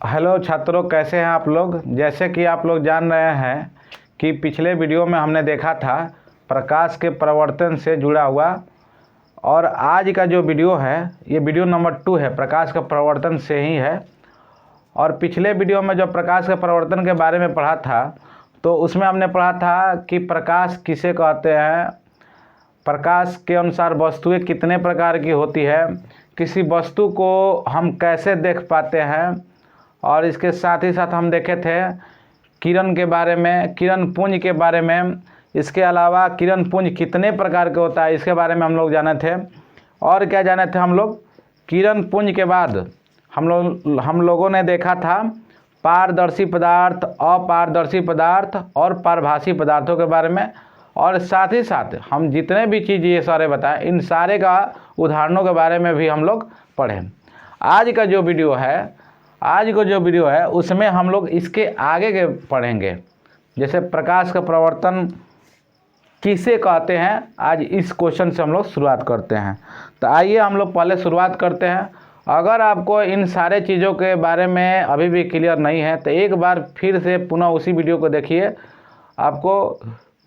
Hello छात्रों, कैसे हैं आप लोग। जैसे कि आप लोग जान रहे हैं कि पिछले वीडियो में हमने देखा था प्रकाश के प्रवर्तन से जुड़ा हुआ, और आज का जो वीडियो है ये वीडियो नंबर 2 है, प्रकाश का प्रवर्तन से ही है। और पिछले वीडियो में जो प्रकाश के प्रवर्तन के बारे में पढ़ा था तो उसमें हमने पढ़ा था कि प्रकाश किसे कहते हैं, प्रकाश के अनुसार वस्तुएं कितने प्रकार की होती है, किसी वस्तु को हम कैसे देख पाते हैं, और इसके साथ ही साथ हम देखे थे किरण के बारे में, किरण पुंज के बारे में। इसके अलावा किरण पुंज कितने प्रकार के होता है इसके बारे में हम लोग जाने थे। और क्या जाने थे हम लोग, किरण पुंज के बाद हम लोगों ने देखा था पारदर्शी पदार्थ, अपारदर्शी पदार्थ और पारभासी पदार्थों के बारे में। और साथ ही साथ हम जितने भी चीज़ ये सारे बताएं, इन सारे का उदाहरणों के बारे में भी हम लोग पढ़ें। आज का जो वीडियो है उसमें हम लोग इसके आगे के पढ़ेंगे, जैसे प्रकाश का प्रवर्तन किसे कहते हैं। आज इस क्वेश्चन से हम लोग शुरुआत करते हैं। तो आइए हम लोग पहले शुरुआत करते हैं। अगर आपको इन सारे चीज़ों के बारे में अभी भी क्लियर नहीं है तो एक बार फिर से पुनः उसी वीडियो को देखिए। आपको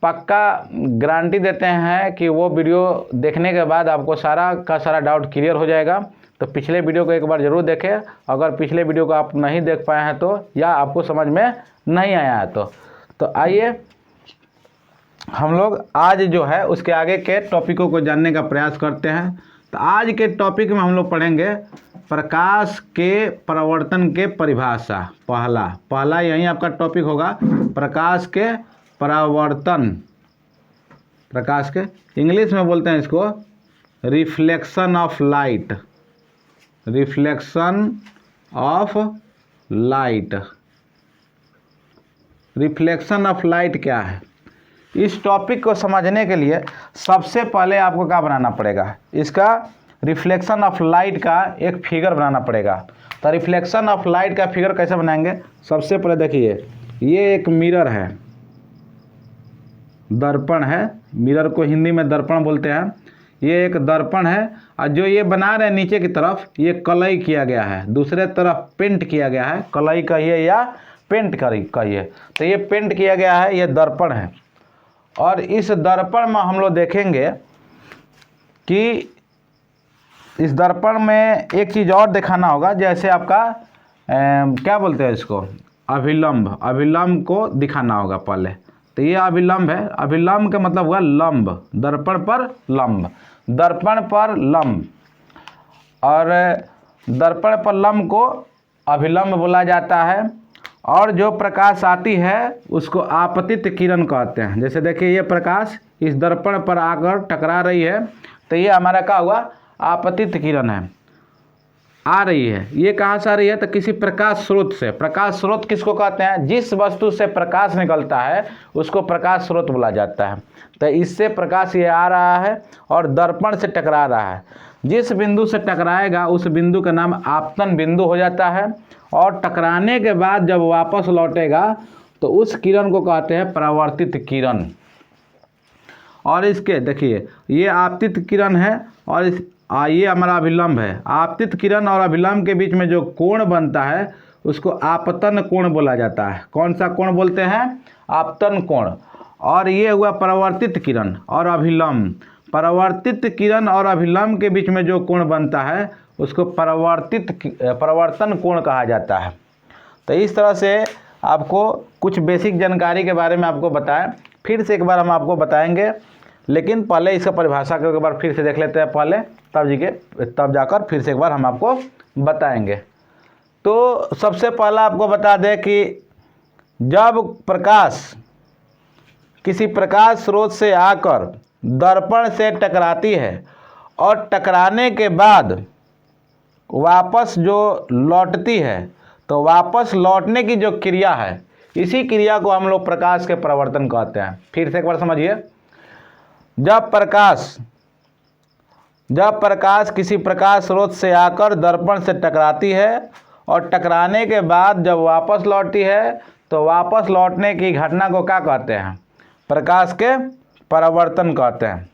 पक्का गारंटी देते हैं कि वो वीडियो देखने के बाद आपको सारा का सारा डाउट क्लियर हो जाएगा। तो पिछले वीडियो को एक बार ज़रूर देखें, अगर पिछले वीडियो को आप नहीं देख पाए हैं तो, या आपको समझ में नहीं आया है तो आइए हम लोग आज जो है उसके आगे के टॉपिकों को जानने का प्रयास करते हैं। तो आज के टॉपिक में हम लोग पढ़ेंगे प्रकाश के प्रवर्तन के परिभाषा। पहला यही आपका टॉपिक होगा, प्रकाश के प्रवर्तन। प्रकाश के इंग्लिश में बोलते हैं इसको reflection of light. Reflection of light. Reflection of light क्या है, इस टॉपिक को समझने के लिए सबसे पहले आपको क्या बनाना पड़ेगा, इसका रिफ्लेक्शन ऑफ लाइट का एक फिगर बनाना पड़ेगा। तो रिफ्लेक्शन ऑफ लाइट का फिगर कैसे बनाएंगे, सबसे पहले देखिए, ये एक मिरर है, दर्पण है। मिरर को हिंदी में दर्पण बोलते हैं। ये एक दर्पण है, और जो ये बना रहे हैं नीचे की तरफ, ये कलई किया गया है, दूसरे तरफ पेंट किया गया है। कलई कहिए या पेंट कहिए, तो ये पेंट किया गया है, ये दर्पण है। और इस दर्पण में हम लोग देखेंगे कि इस दर्पण में एक चीज़ और दिखाना होगा, जैसे आपका क्या बोलते हैं इसको, अभिलंब को दिखाना होगा पहले। तो ये अभिलंब है, अभिलंब का मतलब हुआ लंब, दर्पण पर लंब, दर्पण पर लंब। और दर्पण पर लंब को अभिलंब बोला जाता है। और जो प्रकाश आती है उसको आपतित किरण कहते हैं। जैसे देखिए, ये प्रकाश इस दर्पण पर आकर टकरा रही है, तो ये हमारा क्या हुआ, आपतित किरण है, आ रही है। ये कहाँ से आ रही है, तो किसी प्रकाश स्रोत से। प्रकाश स्रोत किसको कहते हैं, जिस वस्तु से प्रकाश निकलता है उसको प्रकाश स्रोत बोला जाता है। तो इससे प्रकाश ये आ रहा है और दर्पण से टकरा रहा है। जिस बिंदु से टकराएगा उस बिंदु का नाम आपतन बिंदु हो जाता है, और टकराने के बाद जब वापस लौटेगा तो उस किरण को कहते हैं परावर्तित किरण। और इसके देखिए, ये आपतित किरण है और ये हमारा अभिलंब है। आपतित किरण और अभिलंब के बीच में जो कोण बनता है उसको आपतन कोण बोला जाता है। कौन सा कोण बोलते हैं, आपतन कोण। और ये हुआ परावर्तित किरण और अभिलंब। परावर्तित किरण और अभिलंब के बीच में जो कोण बनता है उसको परावर्तन कोण कहा जाता है। तो इस तरह से आपको कुछ बेसिक जानकारी के बारे में आपको बताएं, फिर से एक बार हम आपको बताएंगे, लेकिन पहले इसका परिभाषा को एक बार फिर से देख लेते हैं पहले, तब जाकर फिर से एक बार हम आपको बताएंगे। तो सबसे पहला आपको बता दें कि जब प्रकाश किसी प्रकाश स्रोत से आकर दर्पण से टकराती है और टकराने के बाद वापस जो लौटती है, तो वापस लौटने की जो क्रिया है, इसी क्रिया को हम लोग प्रकाश के प्रवर्तन कहते हैं। फिर से एक बार समझिए, जब प्रकाश किसी प्रकाश स्रोत से आकर दर्पण से टकराती है और टकराने के बाद जब वापस लौटती है, तो वापस लौटने की घटना को क्या कहते हैं, प्रकाश के परावर्तन कहते हैं।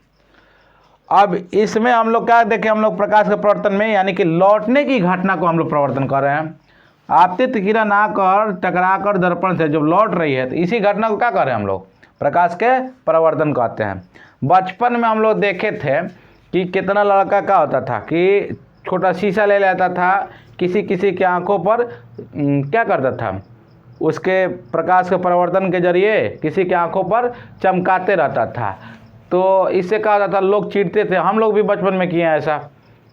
अब इसमें हम लोग क्या देखें, हम लोग प्रकाश के प्रवर्तन में यानी कि लौटने की घटना को हम लोग प्रवर्तन कर रहे हैं। आपतित किरण आकर टकराकर दर्पण से जब लौट रही है तो इसी घटना को क्या कह रहे हैं हम लोग, प्रकाश के परावर्तन कहते हैं। बचपन में हम लोग देखे थे कि कितना लड़का क्या होता था कि छोटा शीशा ले लेता था, किसी किसी की आंखों पर क्या करता था, उसके प्रकाश के परावर्तन के जरिए किसी की आंखों पर चमकाते रहता था। तो इससे क्या होता था, लोग चिढ़ते थे। हम लोग भी बचपन में किए हैं ऐसा,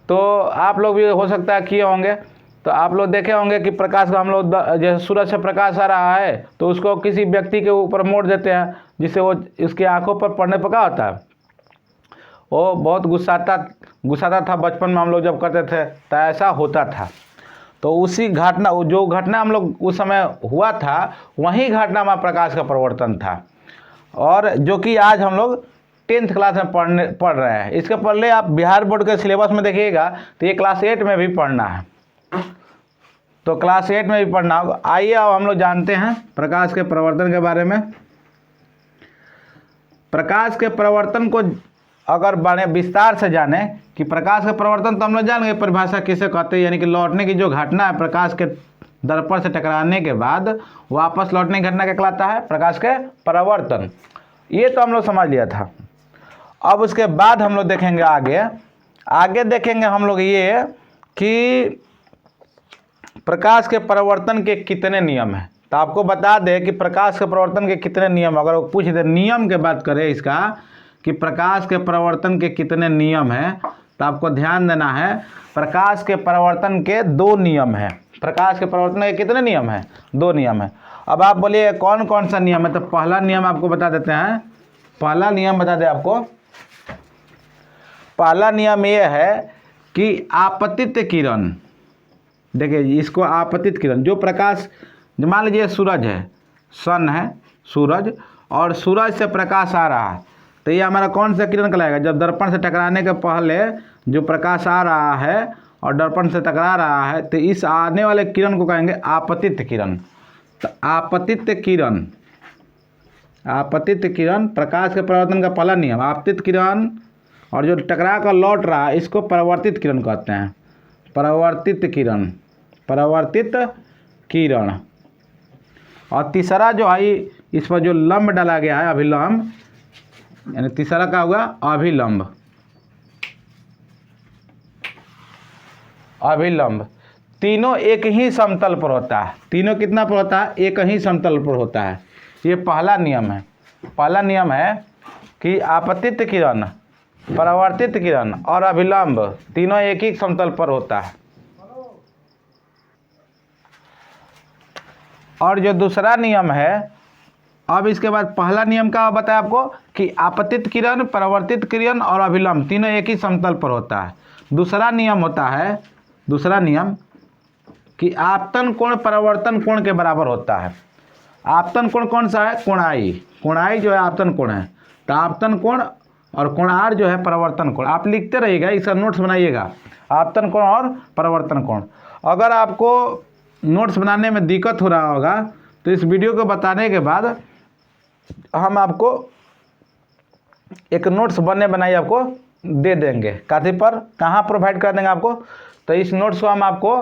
तो आप लोग भी हो सकता है किए होंगे। तो आप लोग देखे होंगे कि प्रकाश का हम लोग जैसे सूरज से प्रकाश आ रहा है तो उसको किसी व्यक्ति के ऊपर मोड़ देते हैं, जिससे वो उसकी आंखों पर पड़ने पर क्या होता है, वो बहुत गुस्साता था। बचपन में हम लोग जब करते थे तो ऐसा होता था। तो उसी घटना, जो घटना हम लोग उस समय हुआ था, वही घटना में प्रकाश का परिवर्तन था, और जो कि आज हम लोग 10th क्लास में पढ़ रहे हैं। इसके पहले आप बिहार बोर्ड के सिलेबस में देखिएगा तो ये क्लास 8 में भी पढ़ना है, तो क्लास 8 में भी पढ़ना होगा। आइए अब हम लोग जानते हैं प्रकाश के परिवर्तन के बारे में। प्रकाश के परिवर्तन को अगर बड़े विस्तार से जाने कि प्रकाश का परिवर्तन तो हम लोग जान गए परिभाषा किसे कहते हैं, यानी कि लौटने की जो घटना है प्रकाश के दर्पण से टकराने के बाद वापस लौटने की घटना क्या कहलाता है, प्रकाश के परावर्तन। ये तो हम लोग समझ लिया था। अब उसके बाद हम लोग देखेंगे आगे देखेंगे हम लोग ये कि प्रकाश के परिवर्तन के कितने नियम हैं। तो आपको बता दें कि प्रकाश के परिवर्तन के कितने नियम, अगर वो पूछ दे नियम के बात करें इसका कि प्रकाश के परिवर्तन के कितने नियम हैं, तो आपको ध्यान देना है प्रकाश के परिवर्तन के 2 नियम हैं। प्रकाश के परिवर्तन के कितने नियम हैं, 2 नियम हैं। अब आप बोलिए कौन कौन सा नियम है, तो पहला नियम आपको बता देते हैं। पहला नियम बता दें आपको, पहला नियम यह है कि आपतित किरण, देखिए इसको आपतित किरण, जो प्रकाश, मान लीजिए सूरज है, सन है सूरज, और सूरज से प्रकाश आ रहा है, तो ये हमारा कौन सा किरण कहलाएगा, जब दर्पण से टकराने के पहले जो प्रकाश आ रहा है और दर्पण से टकरा रहा है, तो इस आने वाले किरण को कहेंगे आपतित किरण। तो आपतित किरण प्रकाश के परिवर्तन का पहला नियम, आपतित किरण, और जो टकरा कर लौट रहा है इसको परावर्तित किरण कहते हैं। परावर्तित किरण। और तीसरा जो है, इस पर जो लंब डाला गया है, अभिलंब, यानी तीसरा क्या होगा, अभिलंब। तीनों एक ही समतल पर होता है। तीनों कितना पर होता है, एक ही समतल पर होता है। ये पहला नियम है। पहला नियम है कि आपतित किरण, परावर्तित किरण और अभिलंब तीनों एक ही समतल पर होता है। और जो दूसरा नियम है, अब इसके बाद पहला नियम क्या बताया आपको कि आपतित किरण, परावर्तित किरण और अभिलंब तीनों एक ही समतल पर होता है। दूसरा नियम होता है, दूसरा नियम कि आपतन कोण परावर्तन कोण के बराबर होता है। आपतन कोण कौन सा है, कोणाई। कोणाई जो है आपतन कोण है, तो आपतन कोण और कोणार जो है परावर्तन कोण। आप लिखते रहिएगा, इसका नोट्स बनाइएगा, आपतन कोण और परावर्तन कोण। अगर आपको नोट्स बनाने में दिक्कत हो रहा होगा तो इस वीडियो को बताने के बाद हम आपको एक नोट्स बनाई आपको दे देंगे। काफी पर कहाँ प्रोवाइड कर देंगे आपको, तो इस नोट्स को हम आपको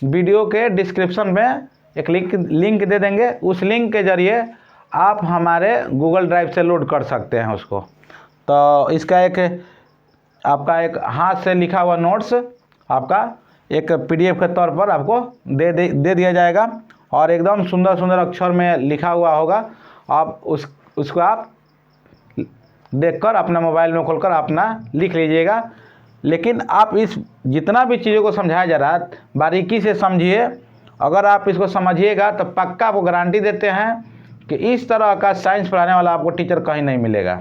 वीडियो के डिस्क्रिप्शन में एक लिंक दे देंगे। उस लिंक के जरिए आप हमारे गूगल ड्राइव से लोड कर सकते हैं उसको। तो इसका एक आपका एक हाथ से लिखा हुआ नोट्स आपका एक PDF के तौर पर आपको दे दिया जाएगा, और एकदम सुंदर सुंदर अक्षर में लिखा हुआ होगा। आप उसको आप देखकर अपना मोबाइल में खोलकर अपना लिख लीजिएगा। लेकिन आप इस जितना भी चीज़ों को समझाया जा रहा है बारीकी से समझिए। अगर आप इसको समझिएगा तो पक्का आपको गारंटी देते हैं कि इस तरह का साइंस पढ़ाने वाला आपको टीचर कहीं नहीं मिलेगा।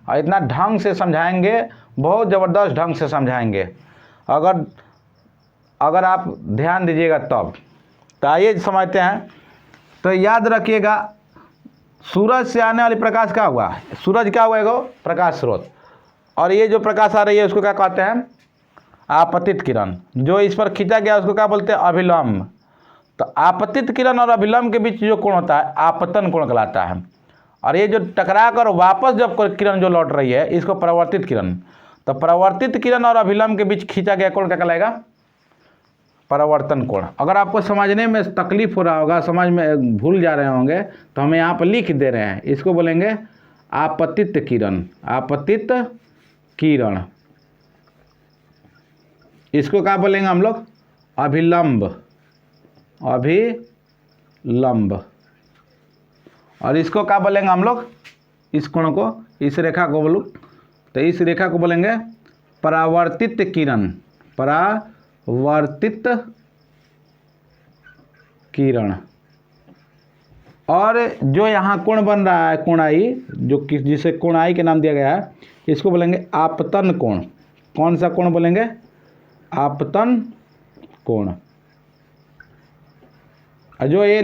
और इतना ढंग से समझाएंगे, बहुत ज़बरदस्त ढंग से समझाएंगे, अगर आप ध्यान दीजिएगा तब। तो आइए समझते हैं। तो याद रखिएगा, सूरज से आने वाली प्रकाश क्या हुआ, सूरज क्या हुआ, एगो प्रकाश स्रोत, और ये जो प्रकाश आ रही है उसको क्या कहते हैं, आपतित किरण। जो इस पर खींचा गया उसको क्या बोलते हैं, अभिलंब। तो आपतित किरण और अभिलंब के बीच जो कोण होता है आपतन कोण कहलाता है। और ये जो टकरा कर वापस जब किरण जो लौट रही है इसको परावर्तित किरण। तो परावर्तित किरण और अभिलंब के बीच खींचा गया कोण क्या कहलाएगा, परावर्तन कोण। अगर आपको समझने में तकलीफ हो रहा होगा, समझ में भूल जा रहे होंगे, तो हम यहाँ पर लिख दे रहे हैं, इसको बोलेंगे आपतित किरण। आपतित किरण, इसको क्या बोलेंगे हम लोग? अभिलंब। अभिलंब। और इसको क्या बोलेंगे हम लोग? इस कोण को, इस रेखा को बोलो, तो इस रेखा को बोलेंगे परावर्तित किरण। परावर्तित किरण। और जो यहाँ कोण बन रहा है, कोणाई, जो जिसे कोणाई के नाम दिया गया है, इसको बोलेंगे आपतन कोण। कौन सा कोण बोलेंगे? आपतन कोण। जो ये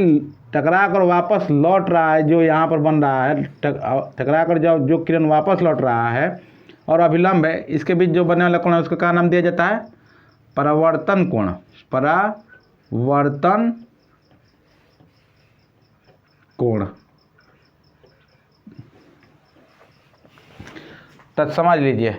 टकरा कर वापस लौट रहा है, जो यहाँ पर बन रहा है, टकरा कर जो किरण वापस लौट रहा है और अभिलंब है, इसके बीच जो बनने वाला कोण है उसको क्या नाम दिया जाता है? परावर्तन कोण। परावर्तन कोण। तो समझ लीजिए,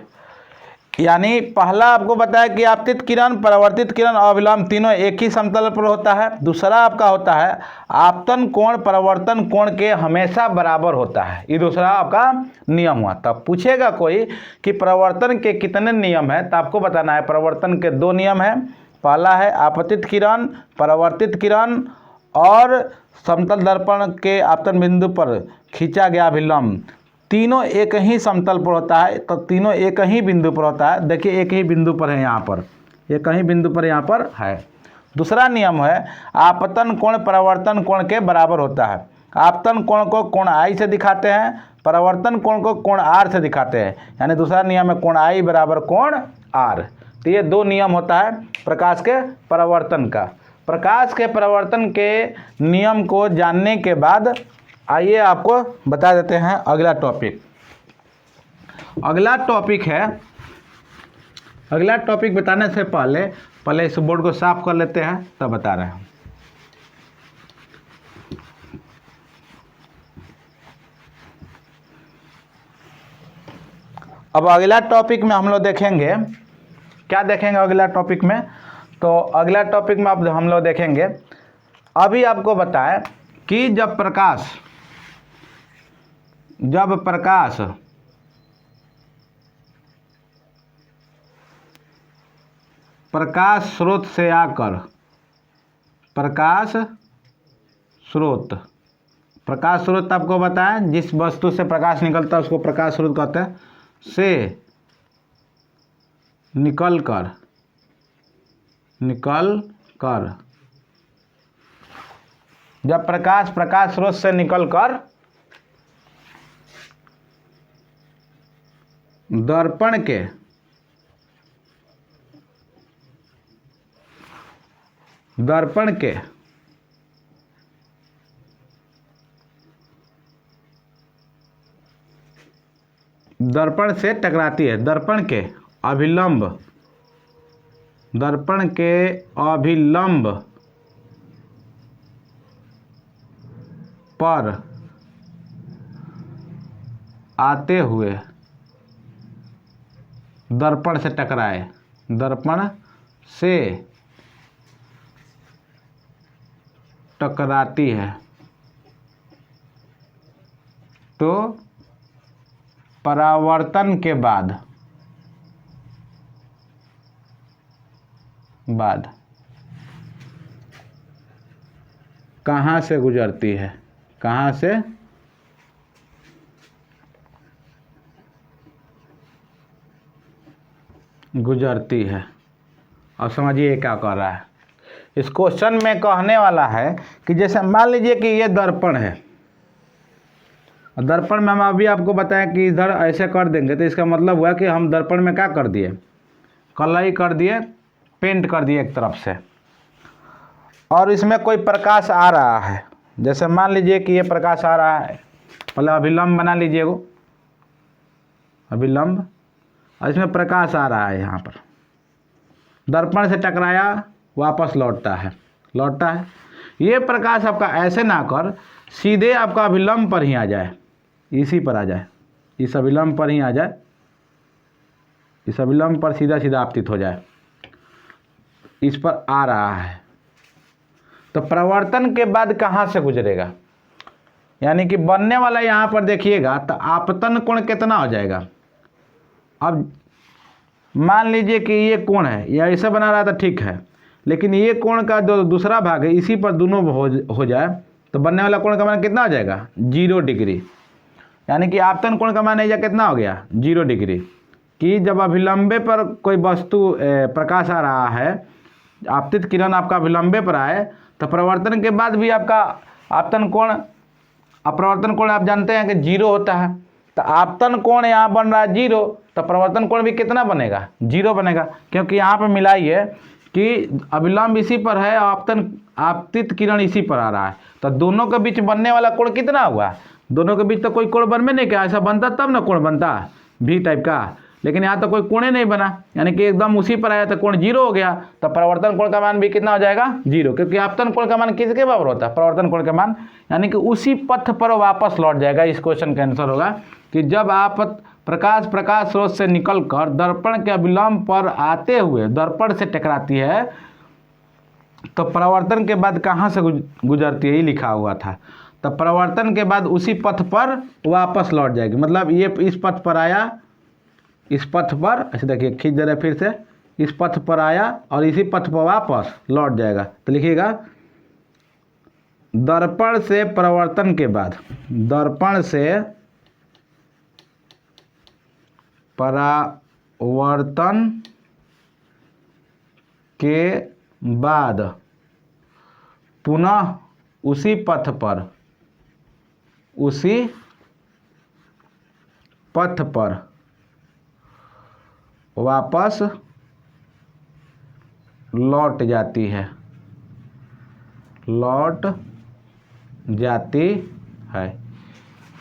यानी पहला आपको बताया कि आपतित किरण, परावर्तित किरण और अभिलंब तीनों एक ही समतल पर होता है। दूसरा आपका होता है आपतन कोण परावर्तन कोण के हमेशा बराबर होता है। ये दूसरा आपका नियम हुआ। तब पूछेगा कोई कि परावर्तन के कितने नियम है, तो आपको बताना है परावर्तन के 2 नियम हैं। पहला है आपतित किरण, परावर्तित किरण और समतल दर्पण के आपतन बिंदु पर खींचा गया अभिलंब, तीनों एक ही समतल पर होता है। तो तीनों एक ही बिंदु पर होता है। देखिए एक ही बिंदु पर है, यहाँ पर एक ही बिंदु पर यहाँ पर है। दूसरा नियम है आपतन कोण परावर्तन कोण के बराबर होता है। आपतन कोण को कोण आई से दिखाते हैं, परावर्तन कोण को कोण आर से दिखाते हैं। यानी दूसरा नियम है कोण आई बराबर कोण आर। तो ये 2 नियम होता है प्रकाश के परावर्तन का। प्रकाश के परावर्तन के नियम को जानने के बाद आइए आपको बता देते हैं अगला टॉपिक। अगला टॉपिक है, अगला टॉपिक बताने से पहले इस बोर्ड को साफ कर लेते हैं, तब बता रहे हैं। अब अगला टॉपिक में हम लोग देखेंगे, क्या देखेंगे अगला टॉपिक में? तो अगला टॉपिक में अब हम लोग देखेंगे, अभी आपको बताएं कि जब प्रकाश स्रोत से आकर, प्रकाश स्रोत आपको बताएं जिस वस्तु से प्रकाश निकलता है उसको प्रकाश स्रोत कहते हैं, से निकल कर जब प्रकाश स्रोत से निकलकर दर्पण के दर्पण से टकराती है, दर्पण के अभिलंब पर आते हुए दर्पण से टकराए, दर्पण से टकराती है, तो परावर्तन के बाद कहाँ से गुजरती है? कहाँ से? गुजरती है। अब समझिए क्या कर रहा है। इस क्वेश्चन में कहने वाला है कि जैसे मान लीजिए कि ये दर्पण है, दर्पण में हम अभी आपको बताया कि इधर ऐसे कर देंगे, तो इसका मतलब हुआ कि हम दर्पण में क्या कर दिए? कलई कर दिए, पेंट कर दिए एक तरफ से, और इसमें कोई प्रकाश आ रहा है। जैसे मान लीजिए कि ये प्रकाश आ रहा है, मतलब अभिलंब बना लीजिए वो अभिलंब, और इसमें प्रकाश आ रहा है। यहाँ पर दर्पण से टकराया, वापस लौटता है। ये प्रकाश आपका ऐसे ना कर सीधे आपका अभिलंब पर ही आ जाए, इसी पर आ जाए, इस अभिलंब पर ही आ जाए, इस अभिलंब पर सीधा आपतित हो जाए। इस पर आ रहा है, तो प्रवर्तन के बाद कहाँ से गुजरेगा, यानी कि बनने वाला यहाँ पर देखिएगा तो आपतन कोण कितना हो जाएगा। अब मान लीजिए कि ये कोण है, या ऐसा बना रहा था ठीक है, लेकिन ये कोण का जो दूसरा भाग है इसी पर दोनों हो जाए तो बनने वाला कोण का मान कितना हो जाएगा, 0 डिग्री। यानी कि आपतन कोण का मान यह कितना हो गया, 0 डिग्री। कि जब अभिलंबे पर कोई वस्तु प्रकाश आ रहा है, आपतित किरण आपका अभिलंबे पर आए, तो प्रवर्तन के बाद भी आपका आपतन कोण, अपवर्तन कोण आप जानते हैं कि 0 होता है। तो आपतन कोण यहाँ बन रहा है 0, तो प्रवर्तन कोण भी कितना बनेगा, 0 बनेगा, क्योंकि यहाँ पर मिलाइए कि अभिलंब इसी पर है, आपतित किरण इसी पर आ रहा है, तो दोनों के बीच बनने वाला कोण कितना हुआ, दोनों के बीच तो कोई कोण बन में नहीं क्या, ऐसा बनता तब ना कोण बनता भी टाइप का, लेकिन यहाँ तो कोई कोण नहीं बना, यानी कि एकदम उसी पर आया तो कोण 0 हो गया, तो प्रवर्तन कोण का मान भी कितना हो जाएगा, 0, क्योंकि आपतन कोण का मान किसके बराबर होता है, प्रवर्तन कोण का मान, यानी कि उसी पथ पर वापस लौट जाएगा। इस क्वेश्चन का आंसर होगा कि जब आप प्रकाश स्रोत से निकलकर दर्पण के अभिलंब पर आते हुए दर्पण से टकराती है तो प्रवर्तन के बाद कहाँ से गुजरती है, ये लिखा हुआ था। तो प्रवर्तन के बाद उसी पथ पर वापस लौट जाएगी, मतलब ये इस पथ पर आया, इस पथ पर ऐसे देखिए खींच दे रहे फिर से, इस पथ पर आया और इसी पथ पर वापस लौट जाएगा। तो लिखिएगा दर्पण से प्रवर्तन के बाद, दर्पण से परावर्तन के बाद पुनः उसी पथ पर वापस लौट जाती है,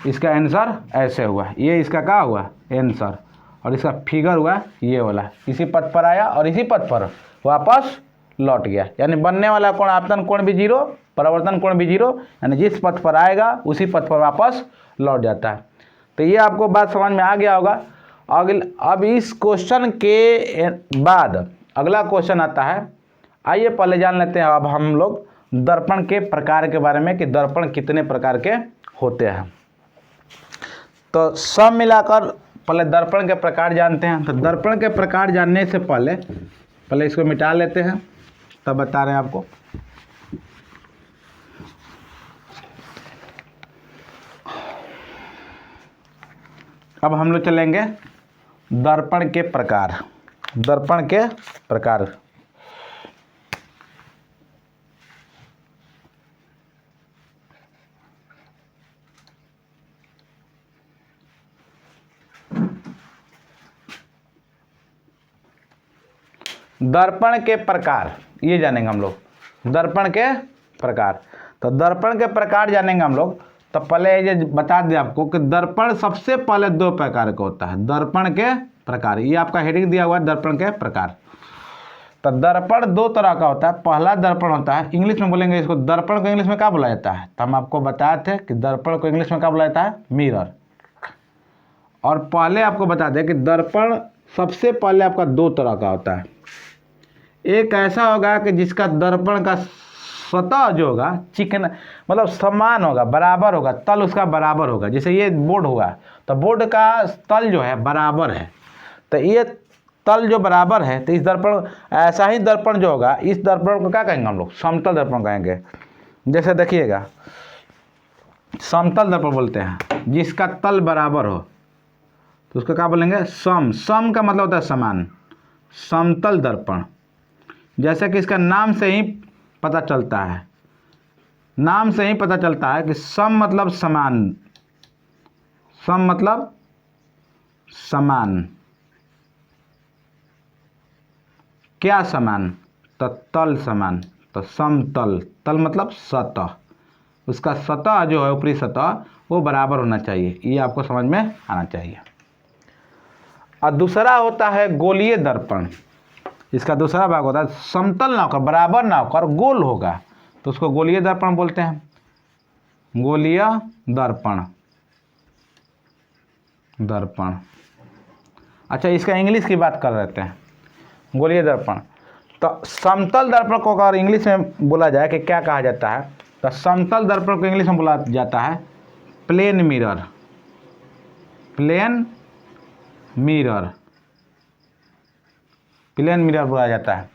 इसका आंसर ऐसे हुआ, ये इसका क्या हुआ आंसर, और इसका फिगर हुआ ये वाला, इसी पथ पर आया और इसी पथ पर वापस लौट गया, यानी बनने वाला कोण आपतन कोण भी 0, प्रवर्तन कोण भी 0, यानी जिस पथ पर आएगा उसी पथ पर वापस लौट जाता है। तो ये आपको बात समझ में आ गया होगा। अब इस क्वेश्चन के बाद अगला क्वेश्चन आता है, आइए पहले जान लेते हैं अब हम लोग दर्पण के प्रकार के बारे में कि दर्पण कितने प्रकार के होते हैं। तो सब मिलाकर पहले दर्पण के प्रकार जानते हैं। तो दर्पण के प्रकार जानने से पहले इसको मिटा लेते हैं, तब बता रहे हैं आपको। अब हम लोग चलेंगे दर्पण के प्रकार। दर्पण के प्रकार दर्पण के प्रकार ये जानेंगे हम लोग, दर्पण के प्रकार। तो दर्पण के प्रकार जानेंगे हम लोग, तो पहले ये बता दें आपको कि दर्पण सबसे पहले 2 प्रकार का होता है। दर्पण के प्रकार, ये आपका हेडिंग दिया हुआ है दर्पण के प्रकार। तो दर्पण 2 तरह का होता है। पहला दर्पण होता है, इंग्लिश में बोलेंगे इसको, दर्पण को इंग्लिश में क्या बोला जाता है, तो हम आपको बताए थे कि दर्पण को इंग्लिश में क्या बोला जाता है, मिरर। और पहले आपको बता दें कि दर्पण सबसे पहले आपका 2 तरह का होता है। एक ऐसा होगा कि जिसका दर्पण का सतह जो होगा चिकना, मतलब समान होगा, बराबर होगा, तल उसका बराबर होगा। जैसे ये बोर्ड होगा तो बोर्ड का तल जो है बराबर है, तो ये तल जो बराबर है, तो इस दर्पण, ऐसा ही दर्पण जो होगा, इस दर्पण को क्या कहेंगे हम लोग, समतल दर्पण कहेंगे। जैसे देखिएगा समतल दर्पण बोलते हैं, जिसका तल बराबर हो तो उसको क्या बोलेंगे, सम का मतलब होता है समान, समतल दर्पण। जैसे कि इसका नाम से ही पता चलता है, नाम से ही पता चलता है कि सम मतलब समान, सम मतलब समान। क्या समान, तो तल समान, तो समतल, तल मतलब सतह, उसका सतह जो है ऊपरी सतह वो बराबर होना चाहिए, ये आपको समझ में आना चाहिए। और दूसरा होता है गोलीय दर्पण। इसका दूसरा भाग होता है समतल ना होकर, बराबर ना होकर, गोल होगा, तो उसको गोलीय दर्पण बोलते हैं, गोलीय दर्पण। अच्छा, इसका इंग्लिश की बात कर लेते हैं, गोलीय दर्पण। तो समतल दर्पण को अगर इंग्लिश में बोला जाए कि क्या कहा जाता है, तो समतल दर्पण को इंग्लिश में बोला जाता है plane mirror. Plane mirror, plane mirror बोला जाता है।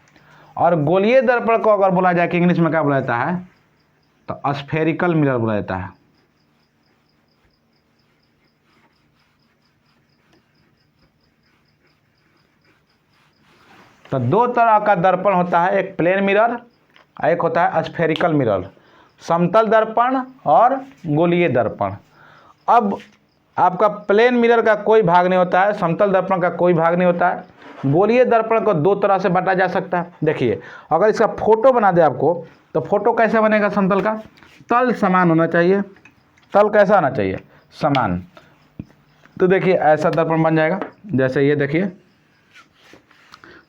और गोलीय दर्पण को अगर बोला जाए कि इंग्लिश में क्या बोला जाता है, तो स्फेरिकल मिरर बोला जाता है। तो दो तरह का दर्पण होता है, एक प्लेन मिरर, एक होता है स्फेरिकल मिरर। समतल दर्पण और गोलीय दर्पण। अब आपका प्लेन मिरर का कोई भाग नहीं होता है, समतल दर्पण का कोई भाग नहीं होता है। गोलीय दर्पण को दो तरह से बांटा जा सकता है। देखिए, अगर इसका फोटो बना दे आपको, तो फोटो कैसे बनेगा समतल का? तल समान होना चाहिए। तल कैसा होना चाहिए? समान। तो देखिए ऐसा दर्पण बन जाएगा। जैसे ये देखिए,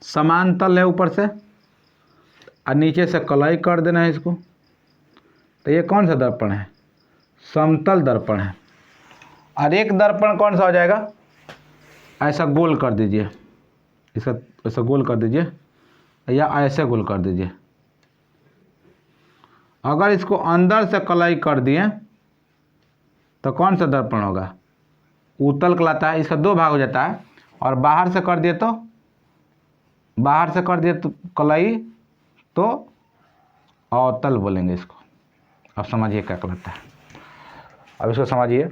समान तल है ऊपर से और नीचे से कलाई कर देना है इसको। तो ये कौन सा दर्पण है? समतल दर्पण है। और एक दर्पण कौन सा हो जाएगा? ऐसा गोल कर दीजिए, इसका ऐसा गोल कर दीजिए या ऐसे गोल कर दीजिए। अगर इसको अंदर से कलाई कर दिए तो कौन सा दर्पण होगा? उत्तल कहलाता है। इसका दो भाग हो जाता है। और बाहर से कर दिए तो कलाई, तो अवतल बोलेंगे इसको। अब समझिए क्या कहलाता है। अब इसको समझिए,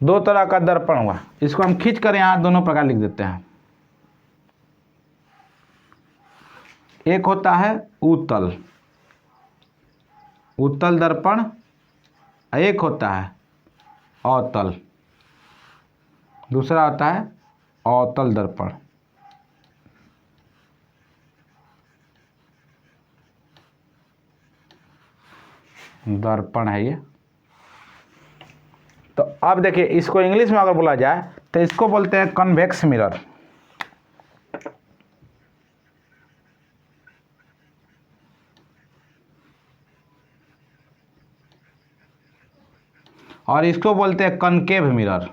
दो तरह का दर्पण हुआ। इसको हम खींच कर यहाँ दोनों प्रकार लिख देते हैं। एक होता है उत्तल, उत्तल दर्पण। एक होता है अवतल, दूसरा होता है अवतल दर्पण। दर्पण है ये। तो अब देखिए, इसको इंग्लिश में अगर बोला जाए तो इसको बोलते हैं कन्वेक्स मिरर। और इसको बोलते हैं कनकेव मिरर।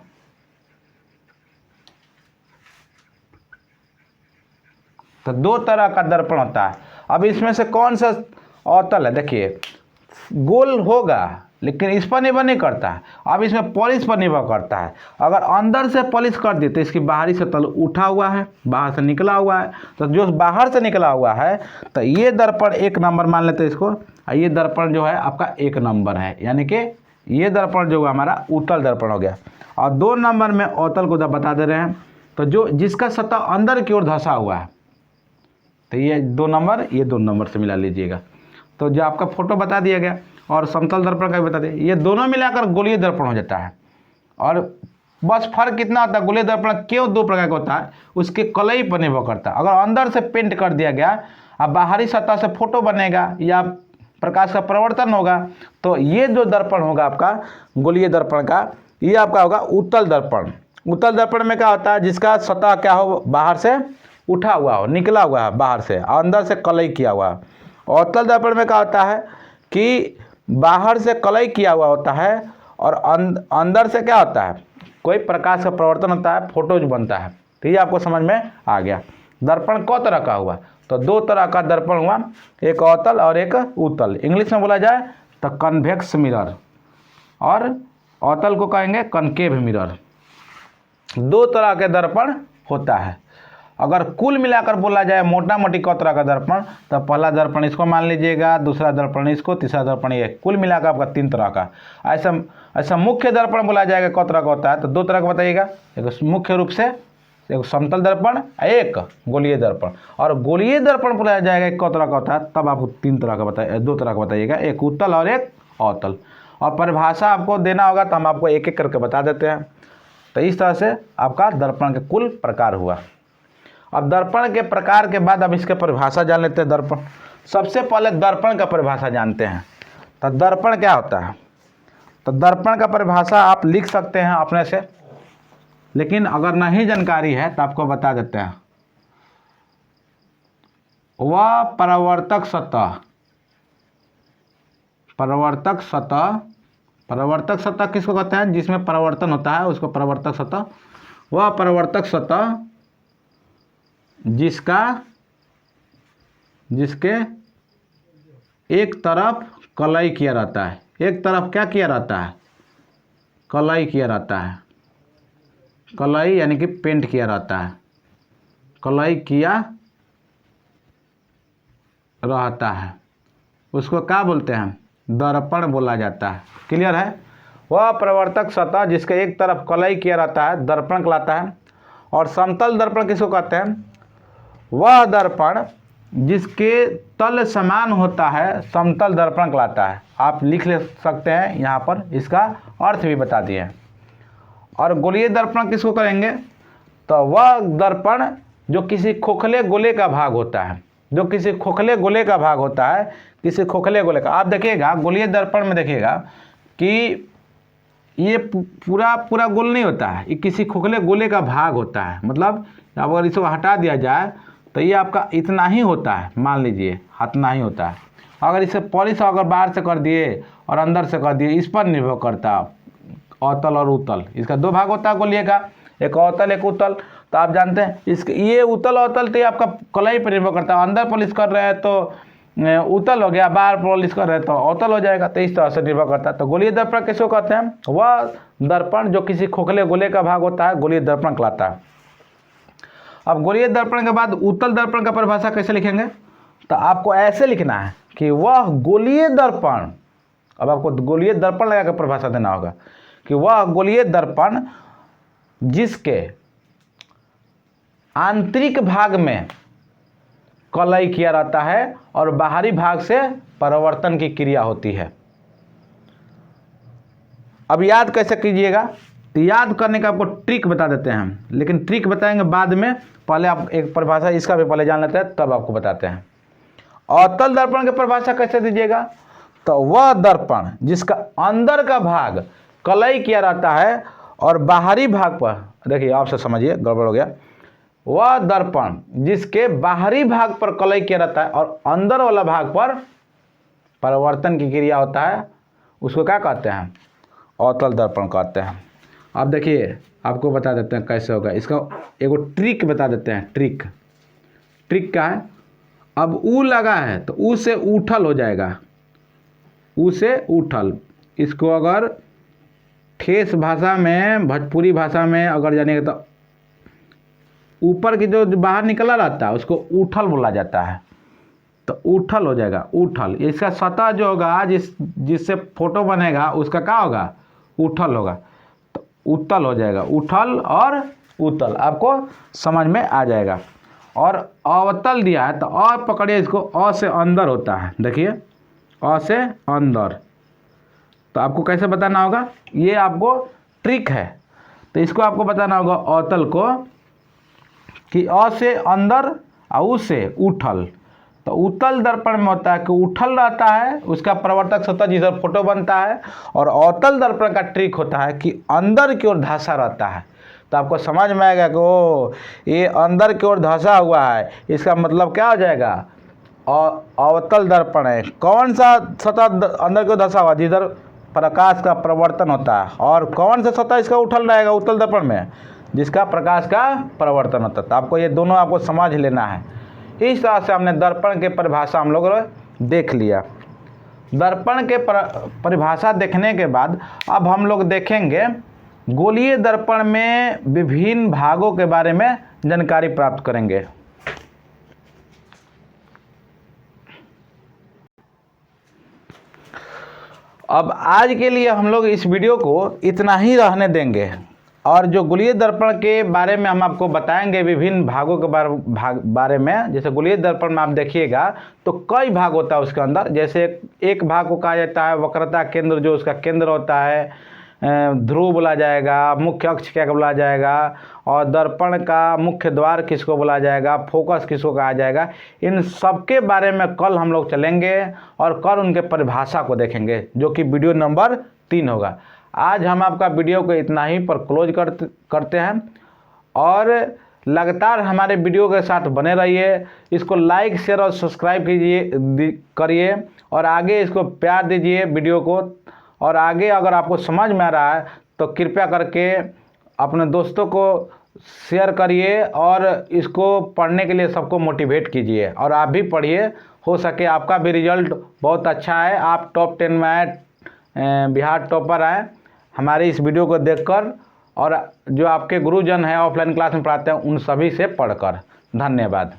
तो दो तरह का दर्पण होता है। अब इसमें से कौन सा अवतल है? देखिए, गोल होगा लेकिन इस पर निर्भर नहीं करता है। अब इसमें पॉलिश पर निर्भर करता है। अगर अंदर से पॉलिश कर दी तो इसकी बाहरी सतह उठा हुआ है, बाहर से निकला हुआ है। तो जो बाहर से निकला हुआ है, तो ये दर्पण एक नंबर मान लेते हैं इसको। और ये दर्पण जो है आपका एक नंबर है, यानी कि ये दर्पण जो हमारा उत्तल दर्पण हो गया। और दो नंबर में अवतल को जब बता दे रहे हैं, तो जो जिसका सतह अंदर की ओर धंसा हुआ है, तो ये दो नंबर, ये दो नंबर से मिला लीजिएगा। तो जो आपका फोटो बता दिया गया और समतल दर्पण का भी बता दिया, ये दोनों मिलाकर गोलीय दर्पण हो जाता है। और बस फर्क कितना होता है, गोलीय दर्पण क्यों दो प्रकार का होता है, उसके कलई पर निर्भर करता है। अगर अंदर से पेंट कर दिया गया, अब बाहरी सतह से फोटो बनेगा या प्रकाश का परिवर्तन होगा, तो ये जो दर्पण होगा आपका गोलीय दर्पण का, ये आपका होगा उत्तल दर्पण। उत्तल दर्पण में क्या होता है, जिसका सतह क्या हो, बाहर से उठा हुआ हो, निकला हुआ है बाहर से, अंदर से कलई किया हुआ है। अवतल दर्पण में क्या होता है कि बाहर से कलई किया हुआ होता है और अंदर से क्या होता है, कोई प्रकाश का परिवर्तन होता है, फोटो जो बनता है। तो ये आपको समझ में आ गया। दर्पण कौ तरह का हुआ? तो दो तरह का दर्पण हुआ, एक अवतल और एक उत्तल। इंग्लिश में बोला जाए तो कन्वेक्स मिरर, और अवतल को कहेंगे कनकेव मिरर। दो तरह के दर्पण होता है। अगर कुल मिलाकर बोला जाए मोटा मोटी कौ तरह का दर्पण, तो पहला दर्पण इसको मान लीजिएगा, दूसरा दर्पण इसको, तीसरा दर्पण ये, कुल मिलाकर आपका तीन तरह का। ऐसा मुख्य दर्पण बोला जाएगा कौ तरह का होता है, तो दो तरह का बताइएगा। एक मुख्य रूप से एक समतल दर्पण, एक गोलीय दर्पण। और गोलीय दर्पण बोला जाएगा कौ तरह का होता है, तब आपको तीन तरह का बताइए, दो तरह का बताइएगा, एक उत्तल और एक अवतल। और परिभाषा आपको देना होगा तो हम आपको एक एक करके बता देते हैं। तो इस तरह से आपका दर्पण के कुल प्रकार हुआ। अब दर्पण के प्रकार के बाद अब इसके परिभाषा जान लेते हैं। दर्पण, सबसे पहले दर्पण का परिभाषा जानते हैं। तो दर्पण क्या होता है? तो दर्पण का परिभाषा आप लिख सकते हैं अपने से, लेकिन अगर नहीं जानकारी है तो आपको बता देते हैं। वह परावर्तक सतह, परावर्तक सतह, परावर्तक सतह किसको कहते हैं? जिसमें परावर्तन होता है उसको परावर्तक सतह। वह परावर्तक सतह जिसका जिसके एक तरफ कलाई किया रहता है, एक तरफ क्या किया रहता है, कलाई किया रहता है, कलाई यानी कि पेंट किया रहता है, कलाई किया रहता है, उसको क्या बोलते हैं, दर्पण बोला जाता है। क्लियर है। वह प्रवर्तक सतह जिसके एक तरफ कलाई किया रहता है दर्पण कहलाता है। और समतल दर्पण किसको कहते हैं, वह दर्पण जिसके तल समान होता है समतल दर्पण कहलाता है। आप लिख ले सकते हैं यहाँ पर, इसका अर्थ भी बता दिए। और गोलीय दर्पण किसको करेंगे, तो वह दर्पण जो किसी खोखले गोले का भाग होता है, जो किसी खोखले गोले का भाग होता है, किसी खोखले गोले का। आप देखिएगा गोलीय दर्पण में देखिएगा कि ये पूरा पूरा गोल नहीं होता है, ये किसी खोखले गोले का भाग होता है। मतलब अगर इसको हटा दिया जाए तो ये आपका इतना ही होता है, मान लीजिए इतना ही होता है। अगर इसे पॉलिश अगर बाहर से कर दिए और अंदर से कर दिए, इस पर निर्भर करता है अवतल और उत्तल। इसका दो भाग होता है गोलीय का, एक अवतल एक उत्तल। तो आप जानते हैं इसके ये उत्तल अवतल तो ये आपका कलाई पर निर्भर करता है। अंदर पॉलिश कर रहे हैं तो उत्तल हो गया, बाहर पॉलिश कर रहे हैं तो अवतल हो जाएगा। तो इस तरह से निर्भर करता है। तो गोलीय दर्पण किसको कहते हैं, वह दर्पण जो किसी खोखले गोले का भाग होता है गोलीय दर्पण कहलाता है। अब गोलीय दर्पण के बाद उत्तल दर्पण का परिभाषा कैसे लिखेंगे, तो आपको ऐसे लिखना है कि वह गोलीय दर्पण, अब आपको गोलीय दर्पण लगा कर परिभाषा देना होगा कि वह गोलीय दर्पण जिसके आंतरिक भाग में कलाई किया रहता है और बाहरी भाग से परावर्तन की क्रिया होती है। अब याद कैसे कीजिएगा, तो याद करने का आपको ट्रिक बता देते हैं हम, लेकिन ट्रिक बताएंगे बाद में। पहले आप एक परिभाषा इसका भी पहले जान लेते हैं, तब आपको बताते हैं। अवतल दर्पण की परिभाषा कैसे दीजिएगा, तो वह दर्पण जिसका अंदर का भाग कलाई किया रहता है और बाहरी भाग पर, देखिए आपसे समझिए गड़बड़ हो गया, वह दर्पण जिसके बाहरी भाग पर कलाई किया रहता है और अंदर वाला भाग पर परावर्तन की क्रिया होता है, उसको क्या कहते हैं, अवतल दर्पण कहते हैं। अब देखिए आपको बता देते हैं कैसे होगा, इसका एगो ट्रिक बता देते हैं। ट्रिक क्या है, अब ऊ लगा है तो ऊ से उठल हो जाएगा, ऊ से उठल। इसको अगर ठेस भाषा में, भोजपुरी भाषा में अगर जानिएगा तो ऊपर की जो बाहर निकला रहता है उसको उठल बोला जाता है। तो उठल हो जाएगा, उठल। इसका सतह जो होगा जिससे फोटो बनेगा उसका क्या होगा, उठल होगा। तो उत्तल हो जाएगा, उठल और उत्तल आपको समझ में आ जाएगा। और अवतल दिया है तो अ पकड़िए, इसको अ से अंदर होता है, देखिए अ से अंदर। तो आपको कैसे बताना होगा, ये आपको ट्रिक है। तो इसको आपको बताना होगा अवतल को कि अ से अंदर और उ से उठल। तो उत्तल दर्पण में होता है कि उठल रहता है, उसका प्रवर्तक सतह जिस पर फोटो बनता है। और अवतल दर्पण का ट्रिक होता है कि अंदर की ओर धंसा रहता है। तो आपको समझ में आएगा कि ओ ये अंदर की ओर धंसा हुआ है, इसका मतलब क्या हो जाएगा, अवतल दर्पण है। कौन सा सतह अंदर की ओर धंसा हुआ, जिधर प्रकाश का प्रवर्तन होता है। और कौन सा सतह इसका उठल रहेगा उत्तल दर्पण में, जिसका प्रकाश का परिवर्तन होता है। तो आपको ये दोनों आपको समझ लेना है। इस तरह से हमने दर्पण के परिभाषा हम लोग देख लिया। दर्पण के परिभाषा देखने के बाद अब हम लोग देखेंगे गोलीय दर्पण में विभिन्न भागों के बारे में जानकारी प्राप्त करेंगे। अब आज के लिए हम लोग इस वीडियो को इतना ही रहने देंगे। और जो गोलीय दर्पण के बारे में हम आपको बताएंगे विभिन्न भागों के बारे में। जैसे गोलीय दर्पण में आप देखिएगा तो कई भाग होता है उसके अंदर। जैसे एक भाग को कहा जाता है वक्रता केंद्र, जो उसका केंद्र होता है, ध्रुव बोला जाएगा, मुख्य अक्ष क्या बोला जाएगा, और दर्पण का मुख्य द्वार किसको बोला जाएगा, फोकस किसको कहा जाएगा। इन सब के बारे में कल हम लोग चलेंगे और कल उनके परिभाषा को देखेंगे, जो कि वीडियो नंबर 3 होगा। आज हम आपका वीडियो को इतना ही पर क्लोज करते हैं। और लगातार हमारे वीडियो के साथ बने रहिए। इसको लाइक शेयर और सब्सक्राइब करिए और आगे इसको प्यार दीजिए वीडियो को। और आगे अगर आपको समझ में आ रहा है तो कृपया करके अपने दोस्तों को शेयर करिए और इसको पढ़ने के लिए सबको मोटिवेट कीजिए, और आप भी पढ़िए, हो सके आपका भी रिजल्ट बहुत अच्छा है, आप टॉप 10 में आए, बिहार टॉपर आए हमारे इस वीडियो को देखकर, और जो आपके गुरुजन हैं ऑफलाइन क्लास में पढ़ाते हैं उन सभी से पढ़कर। धन्यवाद।